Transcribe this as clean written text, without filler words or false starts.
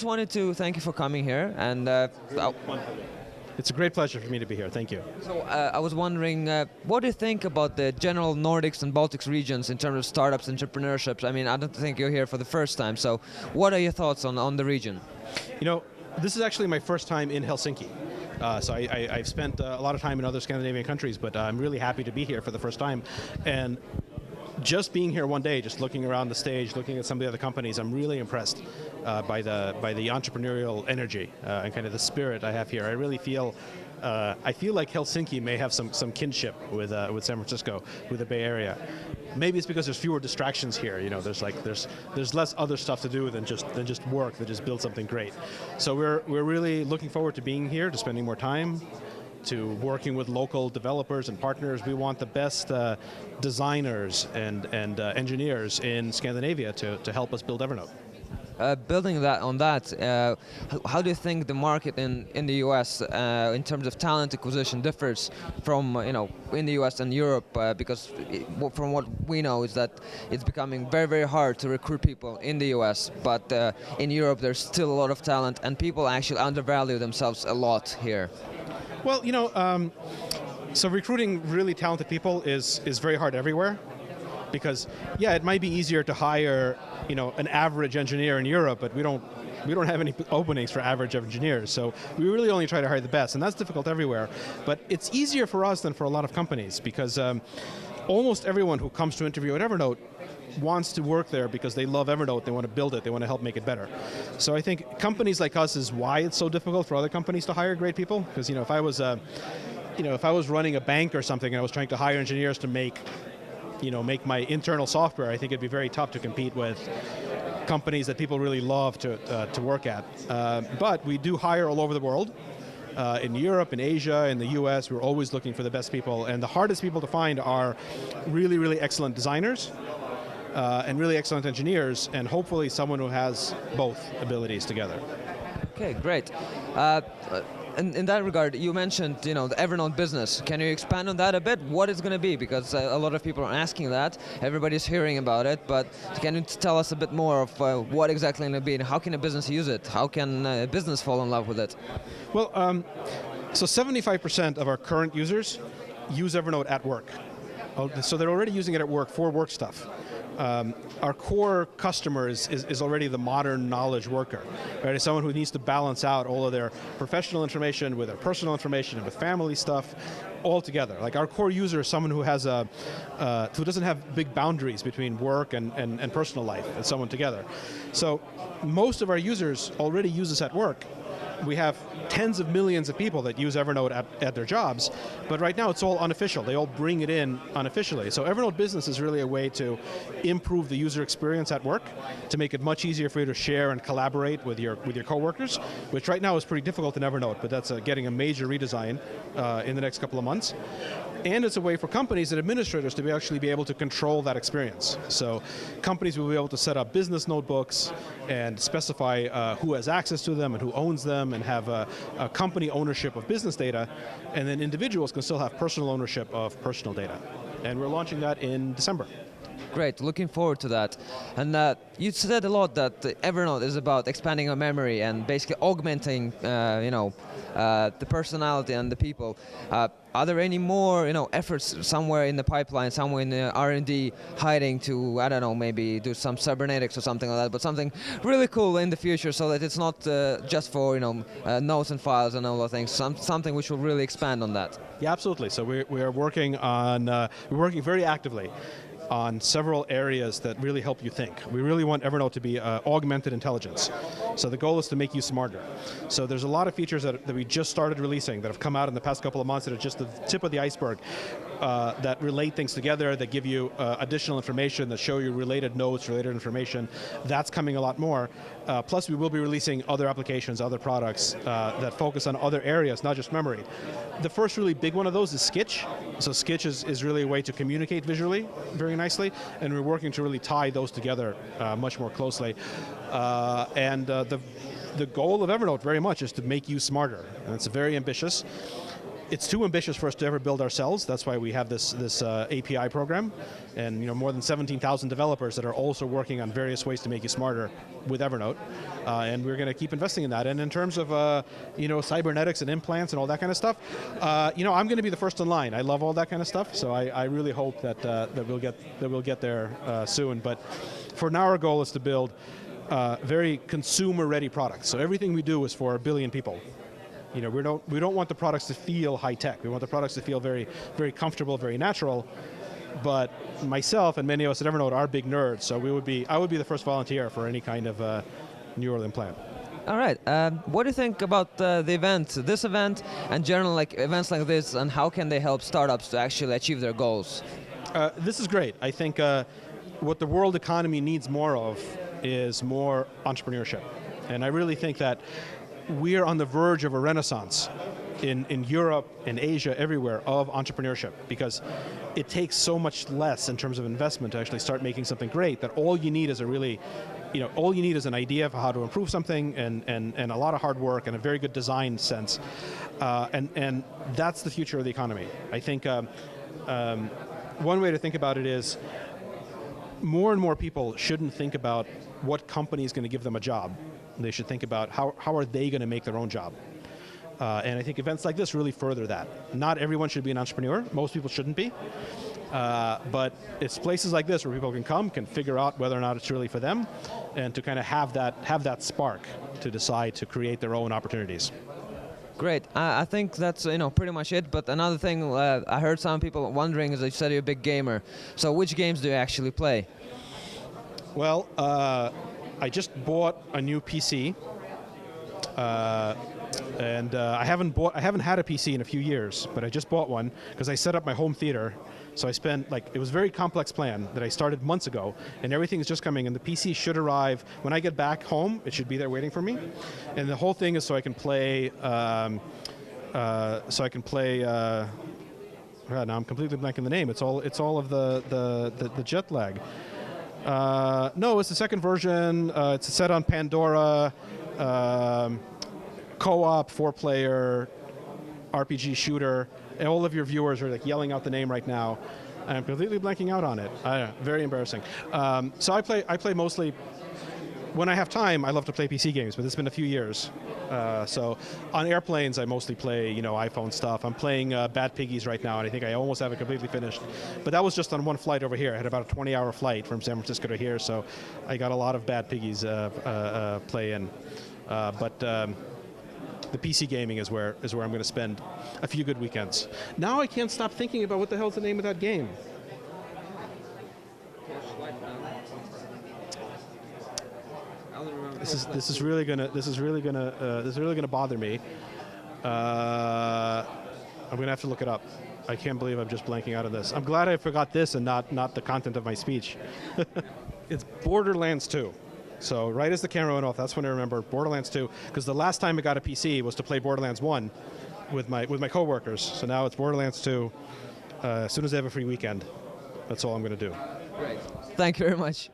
just wanted to thank you for coming here, and it's a great pleasure for me to be here. Thank you. So I was wondering, what do you think about the general Nordics and Baltics regions in terms of startups, entrepreneurships? I mean, I don't think you're here for the first time, so what are your thoughts on the region? You know, this is actually my first time in Helsinki. So I've spent a lot of time in other Scandinavian countries, but I'm really happy to be here for the first time. And just being here one day, just looking around the stage, looking at some of the other companies, I'm really impressed by the entrepreneurial energy and kind of the spirit I have here. I really feel like Helsinki may have some kinship with San Francisco, with the Bay Area. Maybe it's because there's fewer distractions here. You know, there's less other stuff to do than just work, than just build something great. So we're really looking forward to being here, to spending more time, to working with local developers and partners. We want the best designers and engineers in Scandinavia to help us build Evernote. Building on that, how do you think the market in the US in terms of talent acquisition differs from in the US and Europe? Because from what we know is that it's becoming very, very hard to recruit people in the US, but in Europe there's still a lot of talent, and people actually undervalue themselves a lot here. Well, so recruiting really talented people is very hard everywhere, because it might be easier to hire an average engineer in Europe, but we don't have any openings for average engineers, so we really only try to hire the best, and that's difficult everywhere. But it's easier for us than for a lot of companies, because almost everyone who comes to interview at Evernote wants to work there because they love Evernote, they want to build it, they want to help make it better. So I think companies like us is why it's so difficult for other companies to hire great people, because if I was running a bank or something and I was trying to hire engineers to make my internal software, I think it'd be very tough to compete with companies that people really love to work at. But we do hire all over the world. In Europe, in Asia, in the US, we're always looking for the best people, and the hardest people to find are really, really excellent designers and really excellent engineers, and hopefully someone who has both abilities together. Okay, great. In that regard, you mentioned the Evernote business. Can you expand on that a bit? What it's going to be? Because a lot of people are asking that. Everybody's hearing about it, but can you tell us a bit more of what exactly it's going to be, and how can a business use it? How can a business fall in love with it? Well, so 75% of our current users use Evernote at work. So they're already using it at work for work stuff. Our core customer is already the modern knowledge worker, right? It's someone who needs to balance out all of their professional information with their personal information and with family stuff all together. Like, our core user is someone who has who doesn't have big boundaries between work and personal life and someone together. So most of our users already use this at work. We have tens of millions of people that use Evernote at their jobs, but right now it's all unofficial. They all bring it in unofficially. So Evernote Business is really a way to improve the user experience at work, to make it much easier for you to share and collaborate with your coworkers, which right now is pretty difficult in Evernote, but that's getting a major redesign in the next couple of months. And it's a way for companies and administrators to actually be able to control that experience. So companies will be able to set up business notebooks and specify who has access to them and who owns them, and have a company ownership of business data, and then individuals can still have personal ownership of personal data. And we're launching that in December. Great, looking forward to that. And you said a lot that Evernote is about expanding our memory and basically augmenting, the personality and the people. Are there any more, efforts somewhere in the pipeline, somewhere in the R&D hiding to, I don't know, maybe do some cybernetics or something like that, but something really cool in the future, so that it's not just for, notes and files and all those things, something which will really expand on that? Yeah, absolutely. So we are working on, we're working very actively on several areas that really help you think. We really want Evernote to be augmented intelligence. So the goal is to make you smarter. So there's a lot of features that we just started releasing that have come out in the past couple of months that are just the tip of the iceberg, that relate things together, that give you additional information, that show you related notes, related information. That's coming a lot more. Plus we will be releasing other applications, other products that focus on other areas, not just memory. The first really big one of those is Sketch. So Sketch is really a way to communicate visually very nicely, and we're working to really tie those together much more closely. The goal of Evernote very much is to make you smarter, and it's very ambitious. it's too ambitious for us to ever build ourselves. That's why we have this API program, and more than 17,000 developers that are also working on various ways to make you smarter with Evernote, and we're going to keep investing in that. And in terms of cybernetics and implants and all that kind of stuff, I'm going to be the first in line. I love all that kind of stuff, so I really hope that we'll get there soon. But for now, our goal is to build very consumer-ready products. So everything we do is for 1 billion people. We don't want the products to feel high tech. We want the products to feel very, very comfortable, very natural. But myself and many of us at Evernote are big nerds, so I would be the first volunteer for any kind of neural implant. All right. What do you think about this event, and general events like this, and how can they help startups to actually achieve their goals? This is great. I think what the world economy needs more of is more entrepreneurship, and I really think that we're on the verge of a renaissance in Europe, in Asia, everywhere, of entrepreneurship, because it takes so much less in terms of investment to actually start making something great, that all you need is an idea for how to improve something, and a lot of hard work and a very good design sense, and that's the future of the economy. I think one way to think about it is more and more people shouldn't think about what company is going to give them a job. They should think about how are they going to make their own job. And I think events like this really further that. Not everyone should be an entrepreneur. Most people shouldn't be. But it's places like this where people can figure out whether or not it's really for them, and to kind of have that spark to decide to create their own opportunities. Great. I think that's pretty much it. But another thing I heard some people wondering is, you said you're a big gamer. So which games do you actually play? Well, I just bought a new PC, and I haven't had a PC in a few years, but I just bought one because I set up my home theater. So I spent it was a very complex plan that I started months ago, and everything is just coming, and the PC should arrive when I get back home. It should be there waiting for me, and the whole thing is so I can play. Now I'm completely blanking the name. It's all of the jet lag. No, it's the second version. It's set on Pandora, co-op, 4-player, RPG shooter. And all of your viewers are yelling out the name right now, and I'm completely blanking out on it. Very embarrassing. So I play mostly, when I have time, I love to play PC games, but it's been a few years. So on airplanes, I mostly play iPhone stuff. I'm playing Bad Piggies right now, and I think I almost have it completely finished. But that was just on one flight over here. I had about a 20-hour flight from San Francisco to here, so I got a lot of Bad Piggies play in. But the PC gaming is where I'm going to spend a few good weekends. Now I can't stop thinking about what the hell's the name of that game. This is really gonna bother me. I'm gonna have to look it up. I can't believe I'm just blanking out on this. I'm glad I forgot this and not the content of my speech. It's Borderlands 2. So right as the camera went off, that's when I remember Borderlands 2, because the last time I got a PC was to play Borderlands 1 with my coworkers. So now it's Borderlands 2. As soon as I have a free weekend, that's all I'm going to do. Great. Thank you very much.